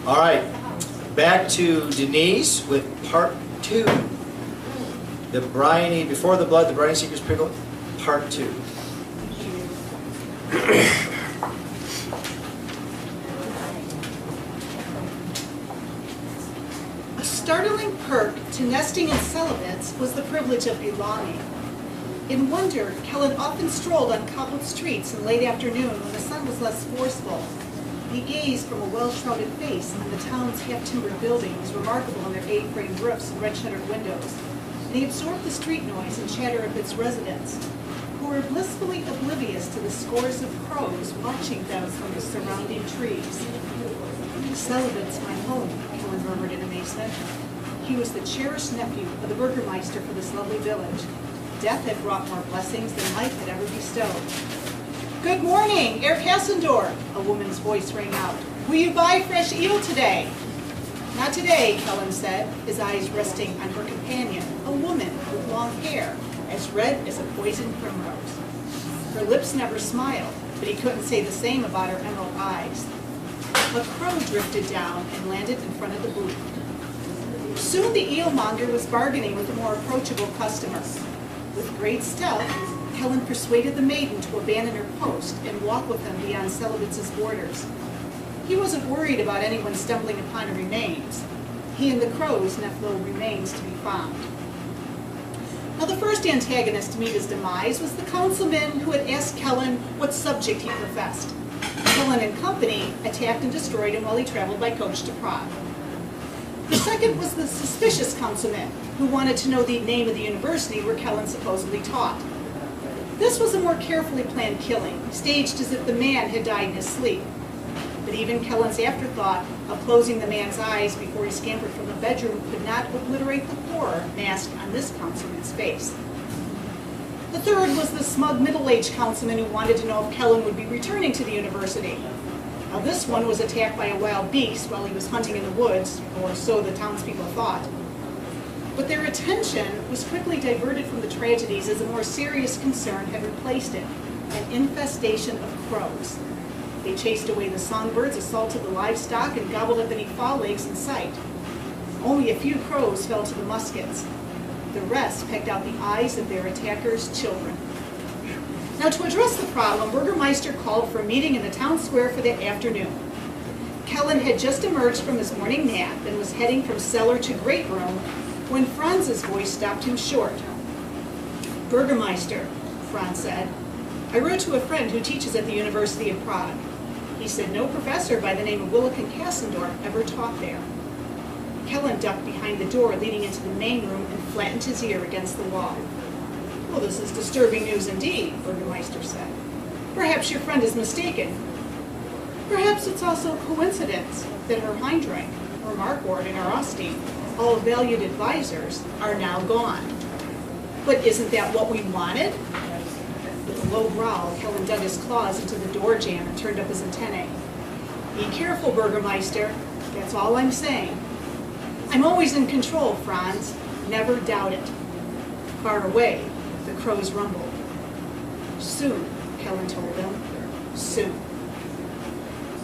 All right, back to Denise with part 2. The briny, before the blood, the briny secrets prickle, part 2. A startling perk to nesting in celibates was the privilege of belonging. In wonder, Kellen often strolled on cobbled streets in late afternoon when the sun was less forceful. He gazed from a well-shrouded face on the town's half-timbered buildings, remarkable in their A-framed roofs and red-shuttered windows, and he absorbed the street noise and chatter of its residents, who were blissfully oblivious to the scores of crows watching them from the surrounding trees. "Celibate's my home," Kellen murmured in amazement. He was the cherished nephew of the burgomaster for this lovely village. Death had brought more blessings than life had ever bestowed. "Good morning, Herr Passendor," a woman's voice rang out. "Will you buy fresh eel today?" "Not today," Kellen said, his eyes resting on her companion, a woman with long hair, as red as a poisoned primrose. Her lips never smiled, but he couldn't say the same about her emerald eyes. A crow drifted down and landed in front of the booth. Soon the eelmonger was bargaining with a more approachable customer. With great stealth, Kellen persuaded the maiden to abandon her post and walk with him beyond Celibate's borders. He wasn't worried about anyone stumbling upon her remains. He and the crows left no remains to be found. Now the first antagonist to meet his demise was the councilman who had asked Kellen what subject he professed. Kellen and company attacked and destroyed him while he traveled by coach to Prague. The second was the suspicious councilman who wanted to know the name of the university where Kellen supposedly taught. This was a more carefully planned killing, staged as if the man had died in his sleep. But even Kellen's afterthought of closing the man's eyes before he scampered from the bedroom could not obliterate the horror masked on this councilman's face. The third was the smug middle-aged councilman who wanted to know if Kellen would be returning to the university. Now this one was attacked by a wild beast while he was hunting in the woods, or so the townspeople thought. But their attention was quickly diverted from the tragedies as a more serious concern had replaced it, an infestation of crows. They chased away the songbirds, assaulted the livestock, and gobbled up any fall eggs in sight. Only a few crows fell to the muskets. The rest pecked out the eyes of their attackers' children. Now to address the problem, Burgermeister called for a meeting in the town square for that afternoon. Kellen had just emerged from his morning nap and was heading from cellar to great room when Franz's voice stopped him short. "Burgermeister," Franz said, "I wrote to a friend who teaches at the University of Prague. He said no professor by the name of Willikin Kassendorf ever taught there." Kellen ducked behind the door leading into the main room and flattened his ear against the wall. "Well, this is disturbing news indeed," Burgermeister said. "Perhaps your friend is mistaken. Perhaps it's also a coincidence that Herr Heindring, Herr Markward, and Herr Osteen, all valued advisors, are now gone." "But isn't that what we wanted?" With a low growl, Kellen dug his claws into the door jamb and turned up his antennae. "Be careful, Burgermeister. That's all I'm saying. I'm always in control, Franz. Never doubt it." Far away, the crows rumbled. "Soon," Kellen told them. "Soon."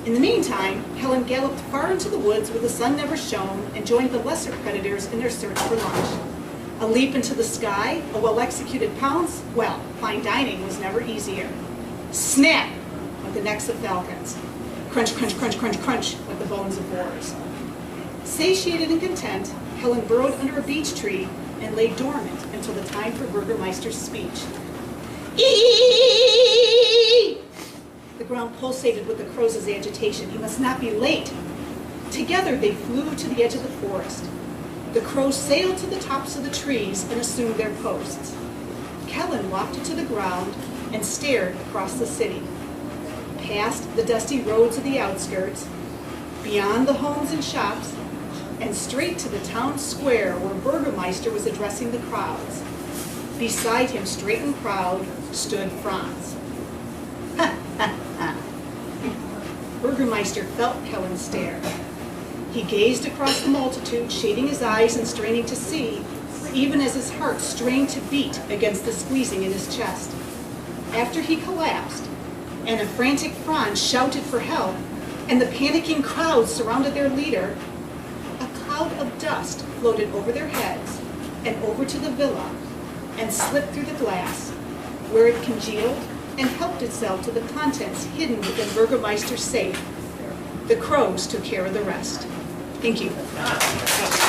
In the meantime, Kellen galloped far into the woods where the sun never shone and joined the lesser predators in their search for lunch. A leap into the sky, a well-executed pounce, well, fine dining was never easier. Snap went the necks of falcons. Crunch, crunch, crunch, crunch, crunch went the bones of boars. Satiated and content, Kellen burrowed under a beech tree and lay dormant until the time for Burgermeister's speech. "Eee!" The ground pulsated with the crows' agitation. He must not be late. Together they flew to the edge of the forest. The crows sailed to the tops of the trees and assumed their posts. Kellen walked to the ground and stared across the city, past the dusty roads of the outskirts, beyond the homes and shops, and straight to the town square where Burgermeister was addressing the crowds. Beside him, straight and proud, stood Franz. "Ha, ha, ha." Burgermeister felt Kellen stare. He gazed across the multitude, shading his eyes and straining to see, even as his heart strained to beat against the squeezing in his chest. After he collapsed, and a frantic Franz shouted for help, and the panicking crowd surrounded their leader, a cloud of dust floated over their heads and over to the villa and slipped through the glass, where it congealed and helped itself to the contents hidden within Burgermeister's safe. The crows took care of the rest. Thank you.